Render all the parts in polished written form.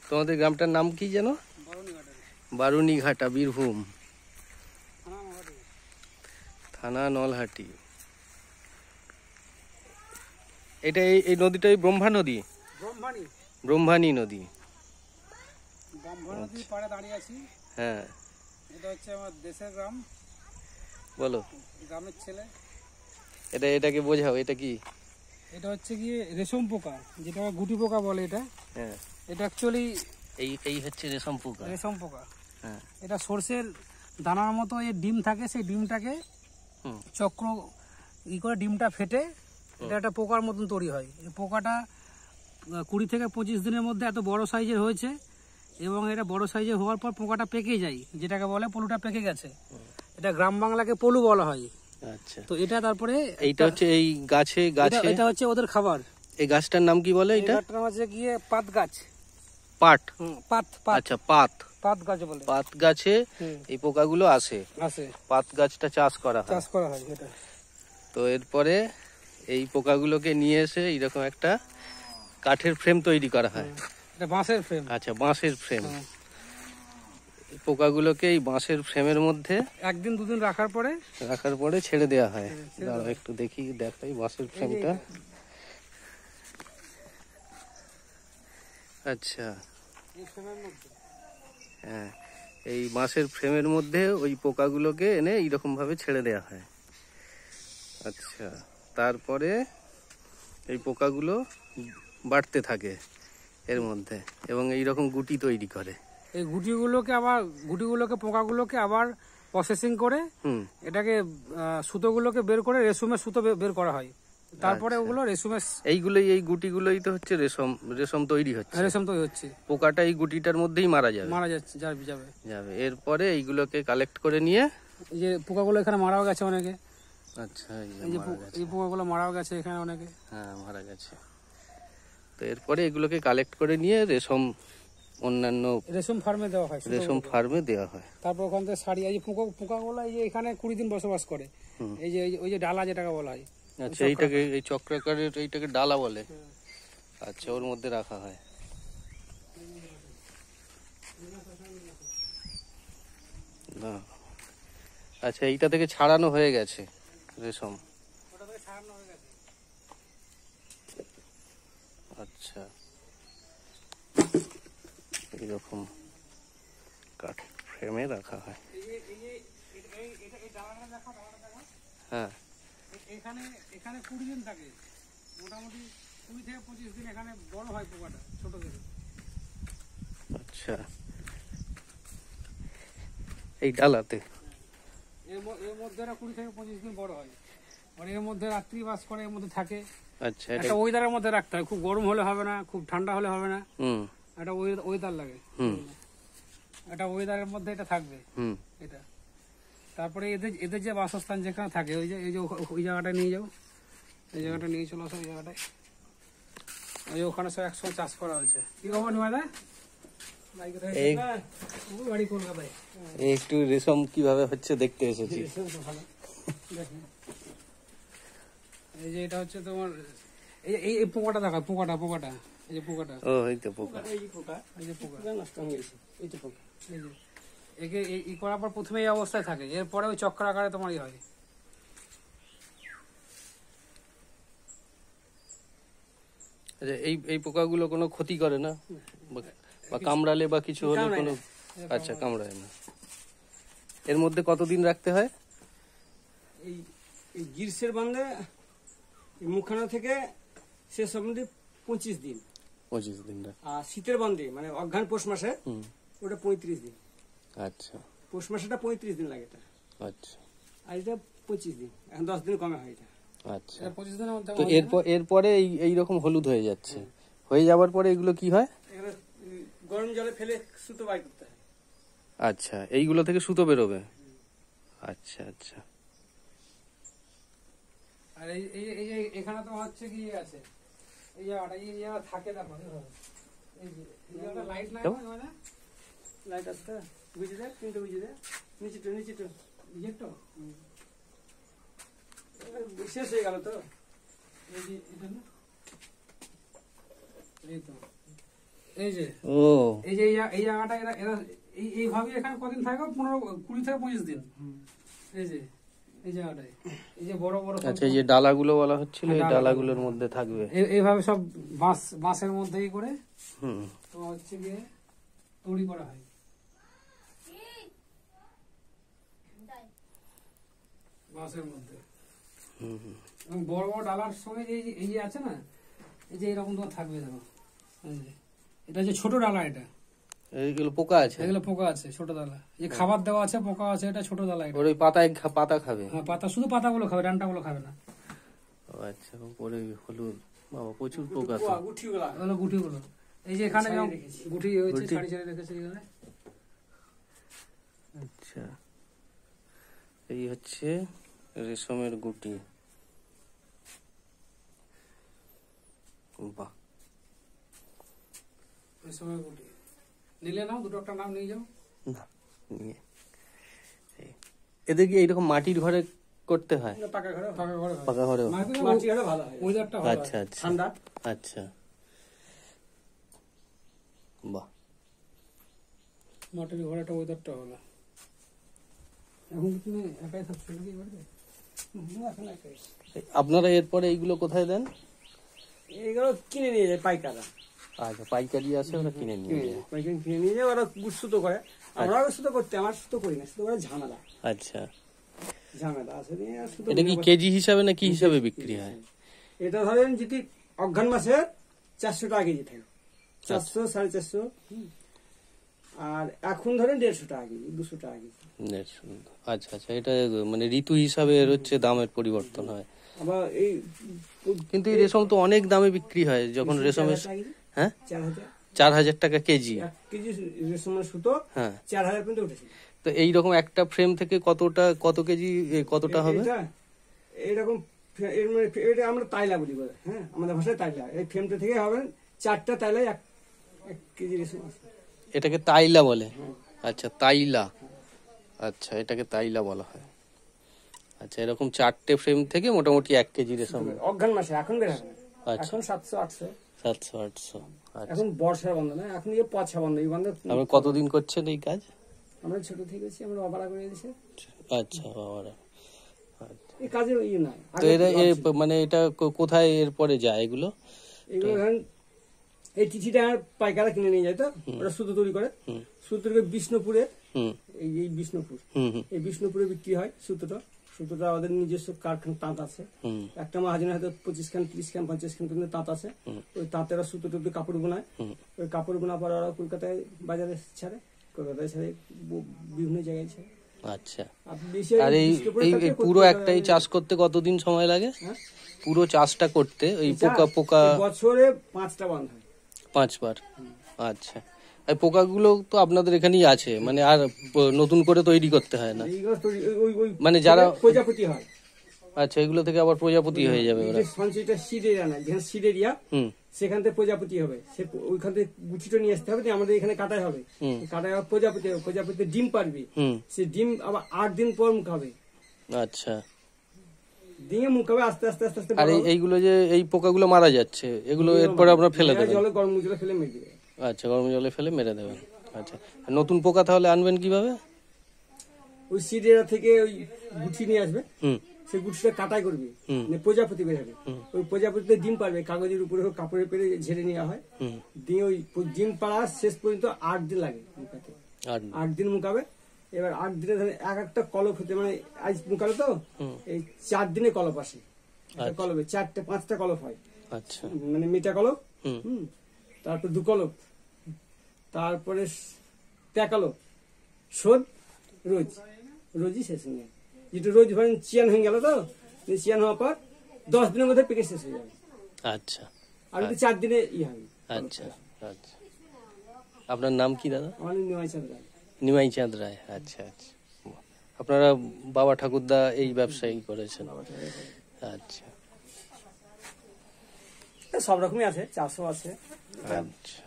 তোমাদের গ্রামটার নাম কি যেন? বারুনিঘাটা, বীরভূম, থানা নলহাটি। এটা এই নদীটাই ব্রহ্মা নদী, ব্রহ্মানী নদী। পাড়ে দাঁড়িয়ে আছি। হ্যাঁ, এটা হচ্ছে আমার দেশের গ্রাম। বলো, গ্রামের ছেলে। এটাকে বোঝাও, এটা কি? এটা হচ্ছে গিয়ে রেশম পোকা, যেটা গুটি পোকা বলে। এটা হ্যাঁ, এটা অ্যাকচুয়ালি এই হচ্ছে রেশম পোকা। রেশম পোকা। হ্যাঁ, এটা সর্ষের দানার মতো এই ডিম থাকে, সেই ডিমটাকে চক্র করে ডিমটা ফেটে এটা একটা পোকার মতন তৈরি হয়। এই পোকাটা 20 থেকে 25 দিনের মধ্যে এত বড় সাইজের হয়েছে, এবং এটা বড় সাইজের হওয়ার পর পোকাটা পেকে যায়, যেটাকে বলে পলুটা পেকে গেছে। এটা গ্রাম বাংলাকে পলু বলা হয়। আচ্ছা, তো এটা তারপরে এইটা হচ্ছে এই গাছে এটা হচ্ছে ওদের খাবার। এই গাছটার নাম কি বলে? এটা হচ্ছে গিয়ে পাত গাছ। পাট? পাত। আচ্ছা, পাত গাছ বলে। পাত গাছে এই পোকাগুলো আসে। পাত গাছটা চাষ করা হয়। এটা তো এরপরে এই পোকাগুলোকে নিয়ে এসে এইরকম একটা কাঠের ফ্রেম তৈরি করা হয়। এটা বাঁশের ফ্রেম। আচ্ছা, বাঁশের ফ্রেম। পোকাগুলোকে এই বাঁশের ফ্রেমের মধ্যে 1 দিন 2 দিন রাখার পরে ছেড়ে দেওয়া হয়। দাঁড়াও একটু দেখাই বাঁশের ফ্রেমটা। আচ্ছা, হ্যাঁ, এই বাঁশের ফ্রেমের মধ্যে ওই পোকাগুলোকে এনে এইরকম ভাবে ছেড়ে দেওয়া হয়। আচ্ছা, তারপরে এই পোকাগুলো বাড়তে থাকে এর মধ্যে, এবং এইরকম গুটি তৈরি করে। এই গুটিগুলোকে পোকাগুলোকে আবার প্রসেসিং করে এটাকে সুতোগুলোকে বের করে রেশমের সুতো বের করা হয়। তারপরে ওগুলো রেশমের এই গুটিগুলোই তো হচ্ছে রেশম তৈরি হচ্ছে। পোকাটা এই গুটিটার মধ্যেই মারা যাবে। এরপরে এইগুলোকে কালেক্ট করে নিয়ে, এই যে পোকাগুলো এখানে মারাও গেছে অনেকে। আচ্ছা, এই পোকাগুলো মারাও গেছে এখানে অনেকে। হ্যাঁ, মারা গেছে। তো এরপরে এগুলোকে কালেক্ট করে নিয়ে অন্যান্য রেশম ফার্মে দেওয়া হয়। তারপর ওখান থেকে শাড়ি, এই পোকাগুলো এই যে এখানে 20 দিন বসবাস করে। এই যে ওই যে ডালা যেটাকে বলা হয়। আচ্ছা, এই চক্রাকারের এইটাকে ডালা বলে। আচ্ছা, ওর মধ্যে রাখা হয়। আচ্ছা, এইটা থেকে ছাড়ানো হয়ে গেছে রেশম। আচ্ছা, এইরকম কাঠ ফ্রেমে রাখা হয়। হ্যাঁ, এখানে 20 দিন থাকে, মোটামুটি 20 থেকে 25 দিন এখানে বড় হয় পোকাটা ছোট থেকে। আচ্ছা, এই ডালাতে এর মধ্যে 20 থেকে 25 দিন বড় হয়, আর এর মধ্যে রাত্রি বাস করে, এর মধ্যে থাকে। আচ্ছা, একটা ওয়েদারের মধ্যে রাখতে হয়, খুব গরম হলে হবে না, খুব ঠান্ডা হলে হবে না। একটা ওয়েদার লাগে, একটা ওয়েদারের মধ্যে এটা থাকবে এটা। তারপরে এদের যে বাসস্থান যেখানে থাকে, ওই জায়গাটায় নিয়ে যাও, এই জায়গাটা নিয়ে চলে আসো। এই জায়গাটায় ওখানে সব একসঙ্গে চাষ করা হয়েছে। কি খবর নিমাদা? বাড়ি কলকাতায়। একটু রেশম কিভাবে হচ্ছে দেখতে এসেছি। এই যে এটা হচ্ছে তোমার এই পোকাটা দেখা, পোকাটা এই যে পোকাটা। এই তো পোকা, এই যে পোকা নষ্ট হয়ে গেছে। এই যে পোকা, এই যে একে এই করার পর প্রথমে এই অবস্থায় থাকে, এরপরে ওই চক্র আকারে তোমার হয়। আচ্ছা, এই পোকাগুলো কোনো ক্ষতি করে না, বা কামড়ালে বা কিছু হলে কোনো? আচ্ছা, কামড়ায় না। এর মধ্যে কতদিন রাখতে হয়? এই গ্রীষ্মের বান্ধে মুখানা থেকে শেষ অবধি 25 দিন। 25 দিন। আর শীতের বান্ধে মানে অঘ্রাণ পৌষ মাসে ওটা 35 দিন। আচ্ছা, পৌষ মাসেটা 35 দিন লাগে এটা। আচ্ছা, আর এটা 25 দিন, এখন 10 দিন কমে হয় এটা। আচ্ছা, 25 দিনের মধ্যে। তো এরপরে এইরকম হলুদ হয়ে যাচ্ছে, হয়ে যাওয়ার পরে এগুলো কি হয়? গরম জলে ফেলে সুতো বাই করতে হয়। আচ্ছা, এইগুলো থেকে সুতো বেরোবে। আচ্ছা, আচ্ছা। আর এই যে এখানে তো হচ্ছে কি আছে, এই জায়গা থাকে, দেখো এই জায়গাটা লাইট নাই, মানে লাইট আসতে বুঝে দেয়, কিন্তু বুঝে দেয় নিচে তো শেষ হয়ে গেল। তো এই যে এটা না, এই তো এই যে ও এই যে এই জায়গাটা এরা এরা এইভাবে এখানে কদিন থাকবে, 15-20 থেকে 25 দিন। এই যে এই জায়গাটায় এই যে বড় বড় সব- আচ্ছা, এই যে ডালাগুলো বলা হচ্ছিল, এই হ্যাঁ, ডালাগুলোর মধ্যে থাকবে। এইভাবে সব বাঁশের মধ্যেই করে হুম তো হচ্ছে গিয়ে তৈরি করা হয়। বাঁশের মধ্যে হুম হুম। এবং বড় বড় ডালার সঙ্গে এই যে আছে না, এই যে এরকম তোমার থাকবে দেখো, এই যে এটা যে ছোট ডালা, এটা এইগুলো পোকা আছে, এগুলো পোকা আছে, ছোট ডালা। এই খাবার দেওয়া আছে, পোকা আছে, এটা ছোট ডালা। এটা ওর ওই পাতায় পাতা খাবে। হ্যাঁ, পাতা, শুধু পাতাগুলো খাবে, ডান্টাগুলো খাবে না। ও আচ্ছা, উপরে হলুদ, বাবা প্রচুর পোকা তো। গুঠিগুলা ওগুলো গুটিগুলো এই যে এখানে যেমন রেখেছি। গুটি হয়েছে, গুটি। ছাড়ি ছাড়ি রেখেছে এখানে। আচ্ছা, এই হচ্ছে রেশমের গুটি। বাহ, ওই সময় গুটি নিলে নাও, দুটো একটা নাম নিয়ে যাও। না নিয়ে এদের কি এইরকম মাটির ঘরে করতে হয়? পাকা ঘরে পাকা ঘরে হয়। পাকা ঘরেও? মাটি ঘরে ভালো হয়, ওয়েদারটা ভালো হয়। আচ্ছা আচ্ছা ঠান্ডা। আচ্ছা, বাহ। মাটির ঘরে একটা ওয়েদারটা ভালো। এখন কি তুমি একাই থাকছো নাকি বাড়িতে? এখন একাই। আপনারা এরপরে এইগুলো কোথায় দেন? এইগুলো কিনে নিয়ে যায় পাইকাররা, আচ্ছা, পাইকারি আসে, ওরা কিনে নিয়ে যায়। পাইকারি কিনে নিয়ে যায়, ওরা সুতো করে। আমরাও সুতো করতে, আমার সুতো করি না, সুতো করে ঝামেলা আচ্ছা, ঝামেলা আছে নিয়ে আর সুতো এটা কি করে- কেজি হিসাবে না কি হিসাবে বিক্রি হয়? এটা ধরেন যদি অঘ্রান মাসে 400 টাকা কেজি থাকে, 400 450, আর এখন ধরেন 150 টাকা কেজি, 200 টাকা কেজি। আচ্ছা আচ্ছা, এটা মানে ঋতু হিসাবে এর হচ্ছে দামের পরিবর্তন হয়। আবার এই কিন্তু এই রেশম তো অনেক দামে বিক্রি হয়, যখন রেশমের, 4,000 টাকা কেজি, হ্যাঁ 4,000 4,000 টাকা কেজি। 1 কেজি রেশমের সুতো হ্যাঁ, 4,000 পর্যন্ত উঠেছে। তো এইরকম একটা ফ্রেম থেকে কত কেজি, কতটা হবে? এটা এইরকম এটা আমরা তাইলা বলি বলে, হ্যাঁ আমাদের ভাষায় তাইলা। এই ফ্রেমটা থেকে হবে 4টা তাইলায় 1 কেজি রেশম আছে। এটাকে তাইলা বলে? হ্যাঁ। আচ্ছা, তাইলা। আচ্ছা, এটাকে তাইলা বলা হয়। আচ্ছা, এরকম 4টে ফ্রেম থেকে মোটামুটি 1 কেজি রেশম। অঘ্রান মাসে এখন বের হবে না। আচ্ছা। এখন 700 800। 700-800। আচ্ছা, এখন বর্ষার বন্ধ না, এখন এই পছা বন্ধ, এই বন্ধ। আপনি কতদিন করছেন এই কাজ? আমরা ছোট থেকে গেছি, আমরা বাবারা করে দিয়েছে আচ্ছা, বাবারা। এই কাজের ইয়ে নাই। তো এরা মানে এটা কোথায় এরপরে যায় এগুলো? এগুলো ধরেন এই চিঠিটা পাইকারা কিনে নিয়ে যায়, তো ওরা সুতো তৈরি করে। সুতো তৈরি করে বিষ্ণুপুরে, হুম এই বিষ্ণুপুর, হুম হুম এই বিষ্ণুপুরে বিক্রি হয় সুতোটা। সুতোটা ওদের নিজস্ব কারখানা তাঁত আছে, হুম একটা মহাজনের হয়তো 25 খান 30 খান 50 খান পর্যন্ত তাঁত আছে। ওই তাঁতেরা সুতো টুতো কাপড় বোনায়, ওই কাপড় বোনা পরে ওরা কলকাতায় বাজারে ছাড়ে, কলকাতায় ছাড়ে বিভিন্ন জায়গায় ছাড়ে। আচ্ছা, আর বেশি আর এই বিষ্ণুপুরে এই থাকে, এই পুরো কলকাতায়- একটাই চাষ করতে কতদিন সময় লাগে? হ্যাঁ? পুরো চাষটা করতে ওই চাষ, পোকা এই বছরে 5টা বন্ধ হয়। 5 বার? আচ্ছা, এই পোকাগুলো তো আপনাদের এখানেই আছে, মানে আর নতুন করে তৈরি করতে হয় না? এইগুলো তৈরি- ওই মানে যারা- প্রজাপতি হয়। আচ্ছা, এগুলো থেকে আবার প্রজাপতি হয়ে যাবে এই ওরা? যে সঞ্চয়টা সিড এরিয়া না, যেখানে সিড এরিয়া, হুম সেখান থেকে প্রজাপতি হবে। সে ওইখান থেকে গুছিটা নিয়ে আসতে হবে, দিয়ে আমাদের এখানে কাটাই হবে। হুম। কাটাই হবে, প্রজাপতি হবে, প্রজাপতি ডিম পারবে। হুম সে ডিম আবার 8 দিন পর মুখাবে, আচ্ছা, দিয়ে মুখাবে আস্তে আস্তে আস্তে আস্তে আর বড় হবে। এইগুলো যে এই পোকাগুলো মারা যাচ্ছে, এগুলো এরপরে আপনারা ফেলে এরা দেবেন? জলে গরম জলে ফেলে মেরে দিবে। আচ্ছা, গরম জলে ফেলে মেরে দেবেন। আচ্ছা, আর নতুন পোকা তাহলে আনবেন কিভাবে? ওই সিড এরিয়া থেকে ওই গুছি নিয়ে আসবে, হুম সেই গুছিটা কাটাই করবে, হুম। দিয়ে প্রজাপতি বের হবে। ওই প্রজাপতিতে ডিম পারবে, কাগজের উপরে হোক কাপড়ে পেরে ঝেড়ে নেওয়া হয়। হুম দিয়ে ওই ডিম পাড়া শেষ পর্যন্ত 8 দিন লাগে মুখাতে। আর 8 দিন মুখাবে। এবার 8 দিনে ধরে এক একটা কলপ হতে, মানে আজ মুখাবে তো এই 4 দিনে কলপ আসে। একটা কলপে 4টে 5টা কলপ হয়, আচ্ছা মানে মেটা কলপ, হুম তারপর 2 কলপ, তারপরে তেকালো, শোধ, রোজই শেষ হয়ে যায়। যেটা রোজ ধরেন চিয়ান হয়ে গেল, তো চিয়ান হওয়ার পর 10 দিনের মধ্যে প্যাকেজ শেষ হয়ে যাবে। আচ্ছা আর যদি 4 দিনে হবে। আচ্ছা আচ্ছা, আপনার নাম কি দাদা? আমার নিমাই চাঁদ রায়। নিমাই চাঁদ রায়। আচ্ছা আচ্ছা, আপনারা বাবা ঠাকুরদা এই ব্যবসায়ী করেছেন? আচ্ছা সব রকমই আছে, চাষও আছে, আচ্ছা,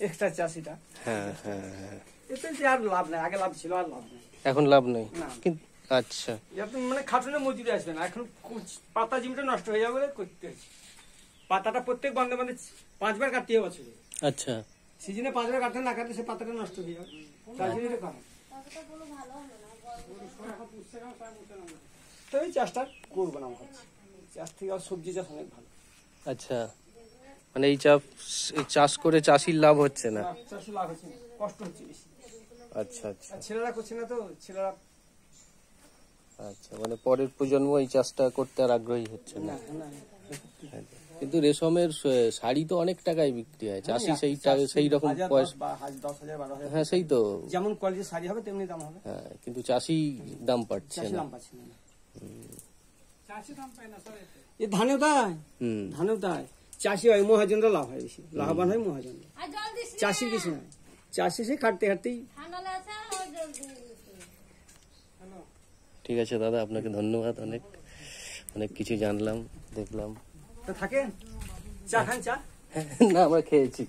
এক্সট্রা চাষ এটা। হ্যাঁ হ্যাঁ হ্যাঁ, এতে যে আর লাভ নাই, আগে লাভ ছিল, আর লাভ নেই এখন লাভ নেই না। কিন্তু। আচ্ছা, আপনি মানে খাটুনে মজুরি আসবে না, এখন পাতা জমিটা নষ্ট হয়ে যাবে বলে করতে হয়েছে। পাতাটা প্রত্যেক বান্ধে বান্ধে 5 বার কাটতে হবে বছরে। আচ্ছা সিজনে 5 বার কাটতে না কাটলে সে পাতাটা নষ্ট হয়ে যাবে, তার জন্য এটা করা। তো এই চাষটা করবো না, আমার কাছে চাষ থেকে আর সবজি চাষ অনেক ভালো। আচ্ছা, মানে এই চাষ করে চাষির লাভ হচ্ছে না? চাষে লাভ হচ্ছে না, কষ্ট হচ্ছে বেশি। আচ্ছা আচ্ছা আর ছেলেরা করছে না তো, ছেলেরা আচ্ছা, মানে পরের প্রজন্ম এই চাষটা করতে আর আগ্রহী হচ্ছে না। না না কিন্তু রেশমের শাড়ি তো অনেক টাকায় বিক্রি হয়, চাষি সেই রকম পয়সা, 10,000 12,000, হ্যাঁ সেই তো, যেমন কোয়ালিটির শাড়ি হবে তেমনি দাম হবে। হ্যাঁ, কিন্তু চাষি দাম পাচ্ছে চাষি না। দাম পাচ্ছে না। চাষি দাম পায় না স্যার এতে। এ ধানেও তাই, হুম, ধানেও তাই। চাষি হয় মহাজনরা লাভ হয় বেশি, লাভবান হয় মহাজনরা, চাষির কিছু নাই। চাষি সে খাটতে খাটতেই। ঠিক আছে দাদা, আপনাকে ধন্যবাদ, অনেক অনেক কিছু জানলাম, দেখলাম। তো থাকেন, চা খান, চা না, আমরা খেয়েছি।